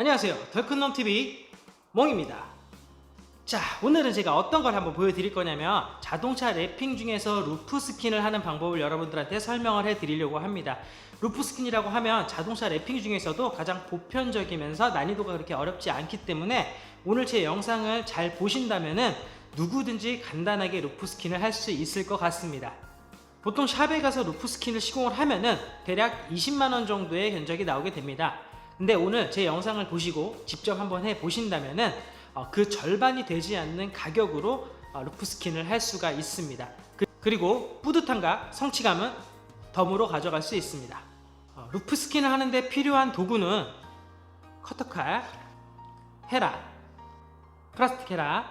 안녕하세요, 덜큰놈TV 몽입니다. 자, 오늘은 제가 어떤 걸 한번 보여드릴 거냐면 자동차 랩핑 중에서 루프 스킨을 하는 방법을 여러분들한테 설명을 해드리려고 합니다. 루프 스킨이라고 하면 자동차 랩핑 중에서도 가장 보편적이면서 난이도가 그렇게 어렵지 않기 때문에 오늘 제 영상을 잘 보신다면은 누구든지 간단하게 루프 스킨을 할 수 있을 것 같습니다. 보통 샵에 가서 루프 스킨을 시공을 하면은 대략 20만원 정도의 견적이 나오게 됩니다. 근데 오늘 제 영상을 보시고 직접 한번 해 보신다면은 그 절반이 되지 않는 가격으로 루프 스킨을 할 수가 있습니다. 그리고 뿌듯함과 성취감은 덤으로 가져갈 수 있습니다. 루프 스킨을 하는데 필요한 도구는 커터칼, 헤라, 플라스틱 헤라,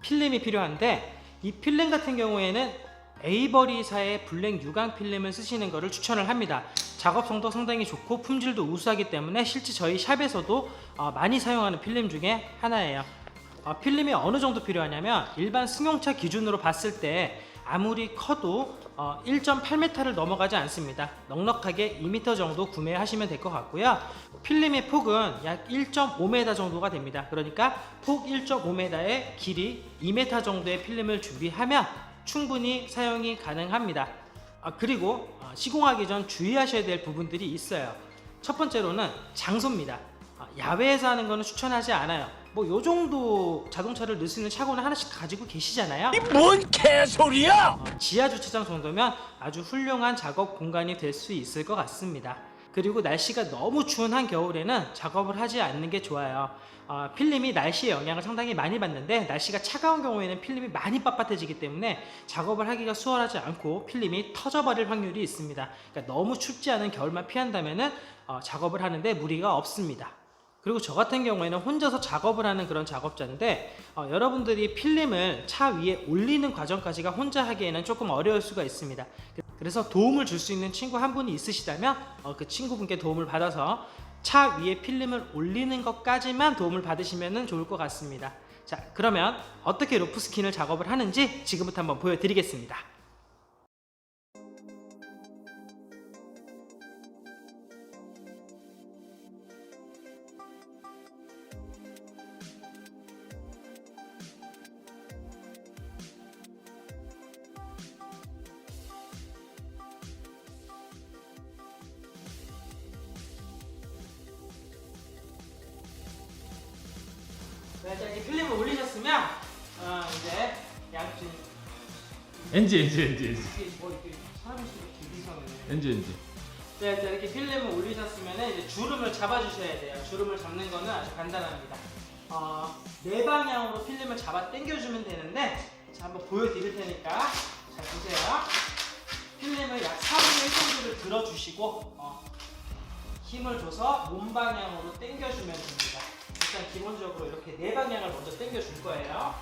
필름이 필요한데 이 필름 같은 경우에는 에이버리사의 블랙 유광 필름을 쓰시는 것을 추천을 합니다. 작업성도 상당히 좋고 품질도 우수하기 때문에 실제 저희 샵에서도 많이 사용하는 필름 중에 하나예요. 필름이 어느 정도 필요하냐면 일반 승용차 기준으로 봤을 때 아무리 커도 1.8m를 넘어가지 않습니다. 넉넉하게 2m 정도 구매하시면 될 것 같고요. 필름의 폭은 약 1.5m 정도가 됩니다. 그러니까 폭 1.5m에 길이 2m 정도의 필름을 준비하면 충분히 사용이 가능합니다. 그리고 시공하기 전 주의하셔야 될 부분들이 있어요. 첫 번째로는 장소입니다. 야외에서 하는 거는 추천하지 않아요. 뭐 요 정도 자동차를 넣을 수 있는 차고는 하나씩 가지고 계시잖아요. 이 뭔 개소리야! 지하 주차장 정도면 아주 훌륭한 작업 공간이 될 수 있을 것 같습니다. 그리고 날씨가 너무 추운 한겨울에는 작업을 하지 않는 게 좋아요. 필름이 날씨의 영향을 상당히 많이 받는데 날씨가 차가운 경우에는 필름이 많이 빳빳해지기 때문에 작업을 하기가 수월하지 않고 필름이 터져버릴 확률이 있습니다. 그러니까 너무 춥지 않은 겨울만 피한다면은 작업을 하는데 무리가 없습니다. 그리고 저 같은 경우에는 혼자서 작업을 하는 그런 작업자인데 여러분들이 필름을 차 위에 올리는 과정까지가 혼자 하기에는 조금 어려울 수가 있습니다. 그래서 도움을 줄 수 있는 친구 한 분이 있으시다면 그 친구분께 도움을 받아서 차 위에 필름을 올리는 것까지만 도움을 받으시면 좋을 것 같습니다. 자, 그러면 어떻게 루프 스킨을 작업을 하는지 지금부터 한번 보여드리겠습니다. 네, 자, 이렇게 필름을 올리셨으면 이제 양쪽 엔지 이게 뭐 이렇게 사람이 되게 이상해. 엔지 네, 자, 이렇게 필름을 올리셨으면 이제 주름을 잡아주셔야 돼요. 주름을 잡는 거는 아주 간단합니다. 네 방향으로 필름을 잡아 당겨주면 되는데, 자, 한번 보여드릴 테니까 잘 보세요. 필름을 약 4분의 1 정도를 들어주시고 힘을 줘서 몸 방향으로 당겨주면 됩니다. 일단 기본적으로 이렇게 네 방향을 먼저 당겨 줄 거예요.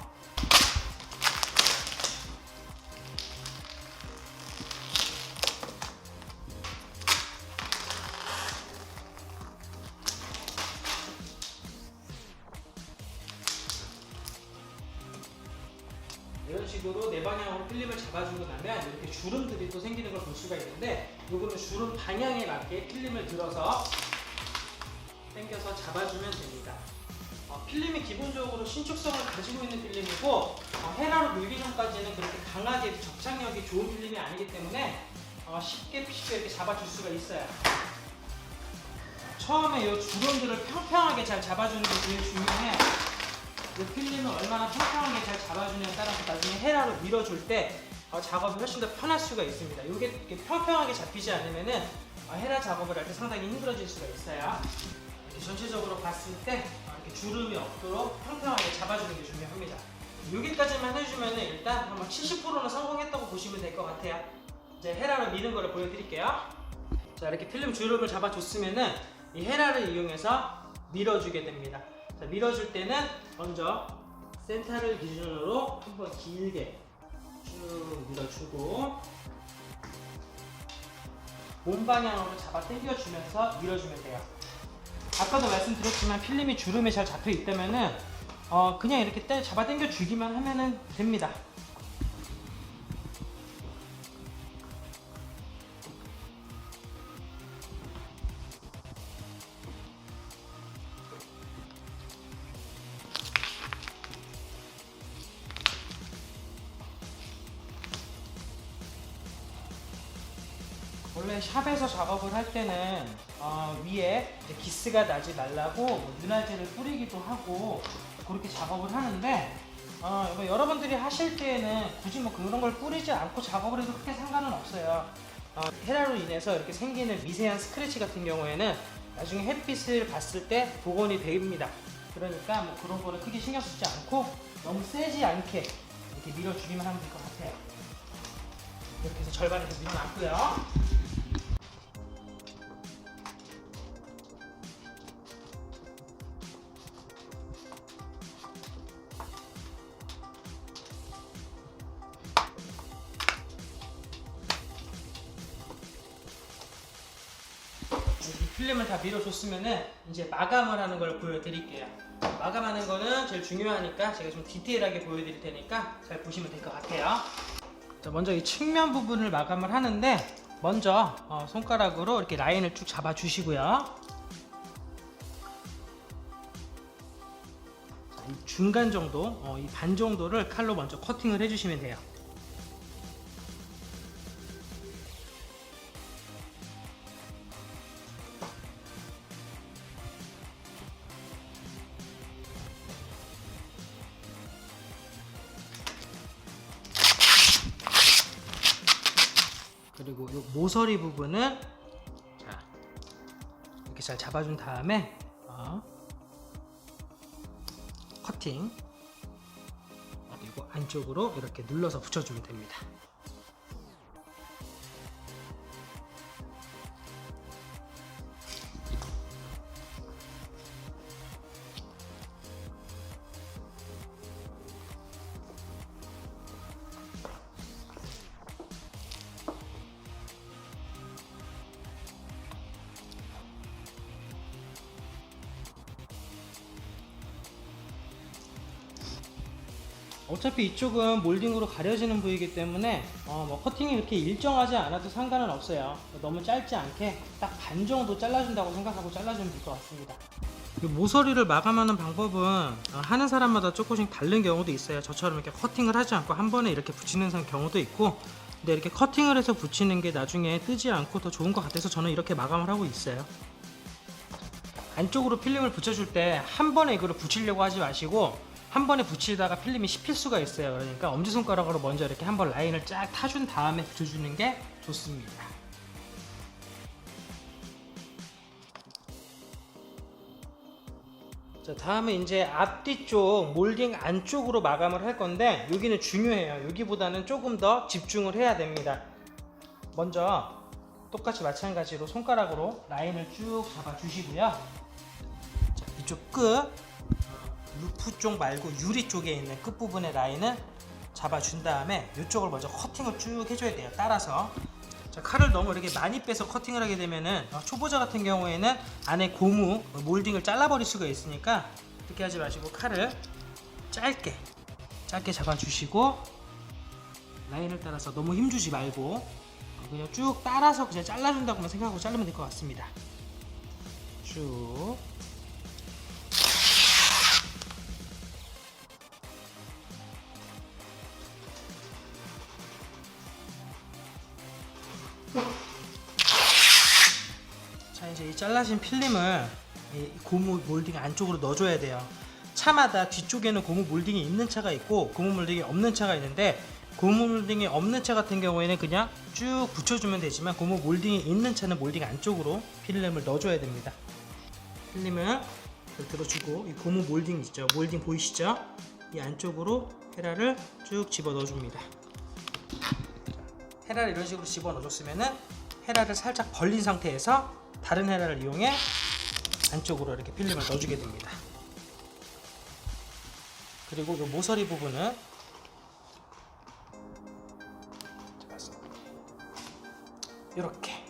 이런 식으로 네 방향으로 필름을 잡아주고 나면 이렇게 주름들이 또 생기는 걸 볼 수가 있는데, 이거는 주름 방향에 맞게 필름을 들어서 당겨서 잡아주면 됩니다. 필름이 기본적으로 신축성을 가지고 있는 필름이고 헤라로 밀기 전까지는 그렇게 강하게 접착력이 좋은 필름이 아니기 때문에 쉽게 이렇게 잡아줄 수가 있어요. 처음에 이 주름들을 평평하게 잘 잡아주는 게 제일 중요해요. 이 필름을 얼마나 평평하게 잘 잡아주냐에 따라서 나중에 헤라로 밀어줄 때 작업이 훨씬 더 편할 수가 있습니다. 이게 이렇게 평평하게 잡히지 않으면은 헤라 작업을 할 때 상당히 힘들어질 수가 있어요. 이렇게 전체적으로 봤을 때 이렇게 주름이 없도록 평평하게 잡아주는 게 중요합니다. 여기까지만 해주면 일단 아마 70%는 성공했다고 보시면 될 것 같아요. 이제 헤라로 미는 거를 보여드릴게요. 자, 이렇게 필름 주름을 잡아줬으면은 이 헤라를 이용해서 밀어주게 됩니다. 자, 밀어줄 때는 먼저 센터를 기준으로 한번 길게 쭉 밀어주고 몸 방향으로 잡아 당겨주면서 밀어주면 돼요. 아까도 말씀드렸지만 필름이 주름에 잘 잡혀 있다면은 그냥 이렇게 잡아 당겨 주기만 하면은 됩니다. 원래 샵에서 작업을 할 때는 위에 이제 기스가 나지 말라고 뭐 윤활제를 뿌리기도 하고 그렇게 작업을 하는데 뭐 여러분들이 하실 때에는 굳이 뭐 그런 걸 뿌리지 않고 작업을 해도 크게 상관은 없어요. 헤라로 인해서 이렇게 생기는 미세한 스크래치 같은 경우에는 나중에 햇빛을 봤을 때 복원이 됩니다. 그러니까 뭐 그런 거를 크게 신경 쓰지 않고 너무 세지 않게 이렇게 밀어주기만 하면 될 것 같아요. 이렇게 해서 절반 이렇게 밀어놨고요. 이 필름을 다 밀어줬으면은 이제 마감을 하는 걸 보여드릴게요. 마감하는 거는 제일 중요하니까 제가 좀 디테일하게 보여드릴 테니까 잘 보시면 될 것 같아요. 자, 먼저 이 측면 부분을 마감을 하는데 먼저 손가락으로 이렇게 라인을 쭉 잡아 주시고요. 이 중간 정도, 이 반 정도를 칼로 먼저 커팅을 해주시면 돼요. 그리고 이 모서리 부분은 자, 이렇게 잘 잡아준 다음에 커팅, 그리고 안쪽으로 이렇게 눌러서 붙여주면 됩니다. 어차피 이쪽은 몰딩으로 가려지는 부위이기 때문에 뭐 커팅이 이렇게 일정하지 않아도 상관은 없어요. 너무 짧지 않게 딱 반 정도 잘라준다고 생각하고 잘라주면 될 것 같습니다. 이 모서리를 마감하는 방법은 하는 사람마다 조금씩 다른 경우도 있어요. 저처럼 이렇게 커팅을 하지 않고 한 번에 이렇게 붙이는 경우도 있고, 근데 이렇게 커팅을 해서 붙이는 게 나중에 뜨지 않고 더 좋은 것 같아서 저는 이렇게 마감을 하고 있어요. 안쪽으로 필름을 붙여줄 때 한 번에 이거를 붙이려고 하지 마시고 한 번에 붙이다가 필름이 씹힐 수가 있어요. 그러니까 엄지손가락으로 먼저 이렇게 한번 라인을 쫙 타준 다음에 붙여주는 게 좋습니다. 자, 다음에 이제 앞뒤쪽 몰딩 안쪽으로 마감을 할 건데 여기는 중요해요. 여기보다는 조금 더 집중을 해야 됩니다. 먼저 똑같이 마찬가지로 손가락으로 라인을 쭉 잡아 주시고요. 자, 이쪽 끝 루프 쪽 말고 유리 쪽에 있는 끝부분의 라인을 잡아준 다음에 이쪽을 먼저 커팅을 쭉 해줘야 돼요. 따라서. 자, 칼을 너무 이렇게 많이 빼서 커팅을 하게 되면은 초보자 같은 경우에는 안에 고무 몰딩을 잘라버릴 수가 있으니까 그렇게 하지 마시고 칼을 짧게 잡아주시고 라인을 따라서 너무 힘주지 말고 그냥 쭉 따라서 그냥 잘라준다고만 생각하고 자르면 될 것 같습니다. 쭉. 자, 이제 이 잘라진 필름을 이 고무 몰딩 안쪽으로 넣어줘야 돼요. 차마다 뒤쪽에는 고무 몰딩이 있는 차가 있고 고무 몰딩이 없는 차가 있는데 고무 몰딩이 없는 차 같은 경우에는 그냥 쭉 붙여주면 되지만 고무 몰딩이 있는 차는 몰딩 안쪽으로 필름을 넣어줘야 됩니다. 필름을 들어주고 이 고무 몰딩 있죠? 몰딩 보이시죠? 이 안쪽으로 헤라를 쭉 집어 넣어줍니다. 헤라를 이런 식으로 집어 넣어줬으면은 헤라를 살짝 벌린 상태에서 다른 헤라를 이용해 안쪽으로 이렇게 필름을 넣어주게 됩니다. 그리고 이 모서리 부분은 이렇게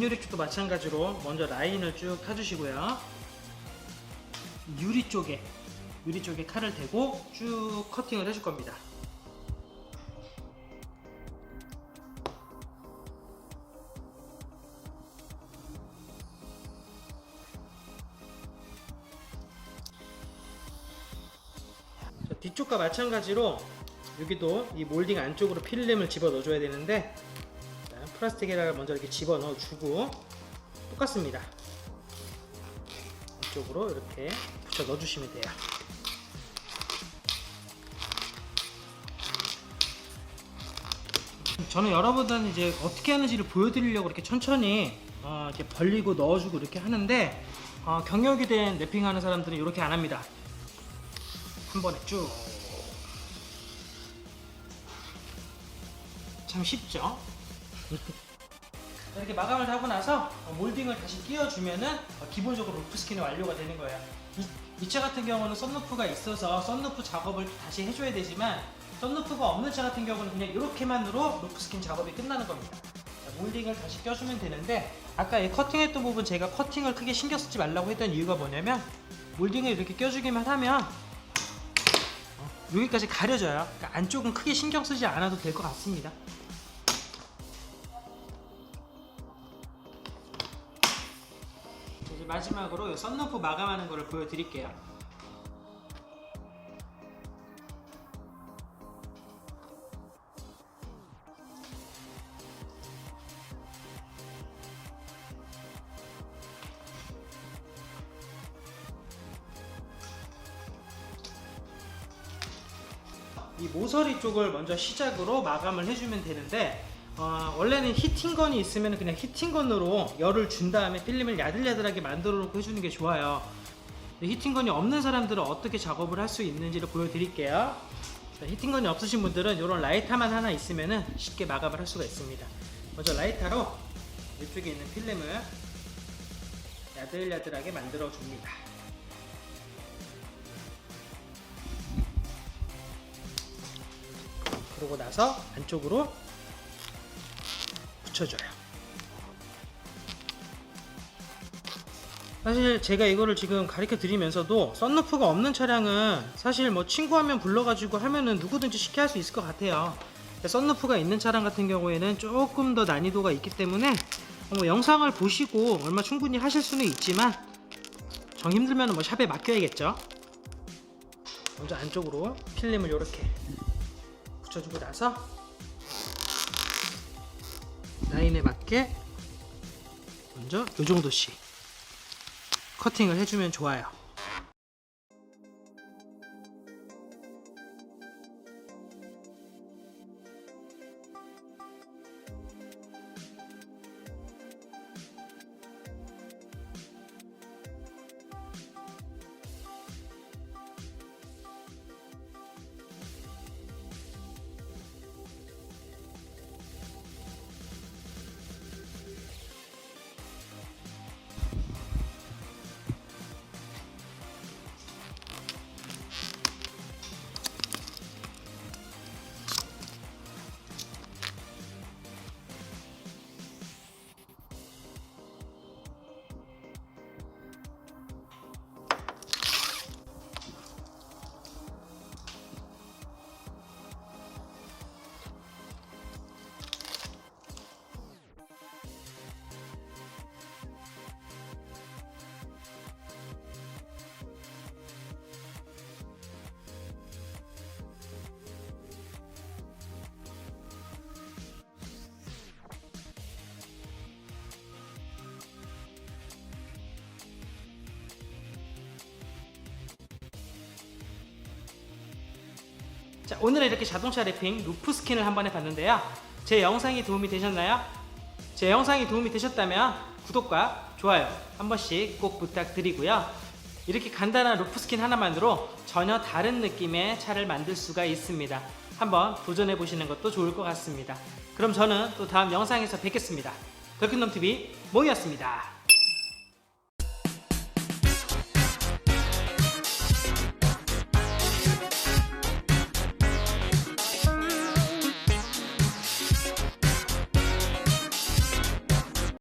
앞유리 쪽도 마찬가지로 먼저 라인을 쭉 타주시고요. 유리 쪽에 칼을 대고 쭉 커팅을 해줄 겁니다. 자, 뒤쪽과 마찬가지로 여기도 이 몰딩 안쪽으로 필름을 집어 넣어줘야 되는데, 자, 플라스틱에다가 먼저 이렇게 집어 넣어주고 똑같습니다. 이쪽으로 이렇게 붙여 넣어주시면 돼요. 저는 여러분들은 이제 어떻게 하는지를 보여드리려고 이렇게 천천히 이렇게 벌리고 넣어주고 이렇게 하는데, 경력이 된 랩핑하는 사람들은 이렇게 안 합니다. 한 번에 쭉. 참 쉽죠? 이렇게 마감을 하고 나서 몰딩을 다시 끼워주면은 기본적으로 루프 스킨이 완료가 되는 거예요. 이 차 같은 경우는 썬루프가 있어서 썬루프 작업을 다시 해줘야 되지만, 썬루프가 없는 차 같은 경우는 그냥 이렇게만으로 루프 스킨 작업이 끝나는 겁니다. 자, 몰딩을 다시 껴주면 되는데, 아까 이 커팅했던 부분 제가 커팅을 크게 신경 쓰지 말라고 했던 이유가 뭐냐면, 몰딩을 이렇게 껴주기만 하면 여기까지 가려져요. 그러니까 안쪽은 크게 신경 쓰지 않아도 될 것 같습니다. 이제 마지막으로 이 썬루프 마감하는 거를 보여드릴게요. 이 모서리 쪽을 먼저 시작으로 마감을 해주면 되는데, 원래는 히팅건이 있으면 그냥 히팅건으로 열을 준 다음에 필름을 야들야들하게 만들어 놓고 해주는 게 좋아요. 히팅건이 없는 사람들은 어떻게 작업을 할 수 있는지를 보여드릴게요. 자, 히팅건이 없으신 분들은 이런 라이터만 하나 있으면 쉽게 마감을 할 수가 있습니다. 먼저 라이터로 이쪽에 있는 필름을 야들야들하게 만들어 줍니다. 그러고 나서 안쪽으로 붙여줘요. 사실 제가 이거를 지금 가르쳐 드리면서도 썬루프가 없는 차량은 사실 뭐 친구 한 명 불러가지고 하면은 누구든지 쉽게 할 수 있을 것 같아요. 썬루프가 있는 차량 같은 경우에는 조금 더 난이도가 있기 때문에 뭐 영상을 보시고 얼마 충분히 하실 수는 있지만, 정 힘들면 뭐 샵에 맡겨야겠죠. 먼저 안쪽으로 필름을 이렇게 붙여주고 나서 라인에 맞게 먼저 이 정도씩 커팅을 해주면 좋아요. 자, 오늘은 이렇게 자동차 랩핑 루프 스킨을 한번 해봤는데요. 제 영상이 도움이 되셨나요? 제 영상이 도움이 되셨다면 구독과 좋아요 한 번씩 꼭 부탁드리고요. 이렇게 간단한 루프 스킨 하나만으로 전혀 다른 느낌의 차를 만들 수가 있습니다. 한번 도전해 보시는 것도 좋을 것 같습니다. 그럼 저는 또 다음 영상에서 뵙겠습니다. 덜큰놈TV 몽이었습니다.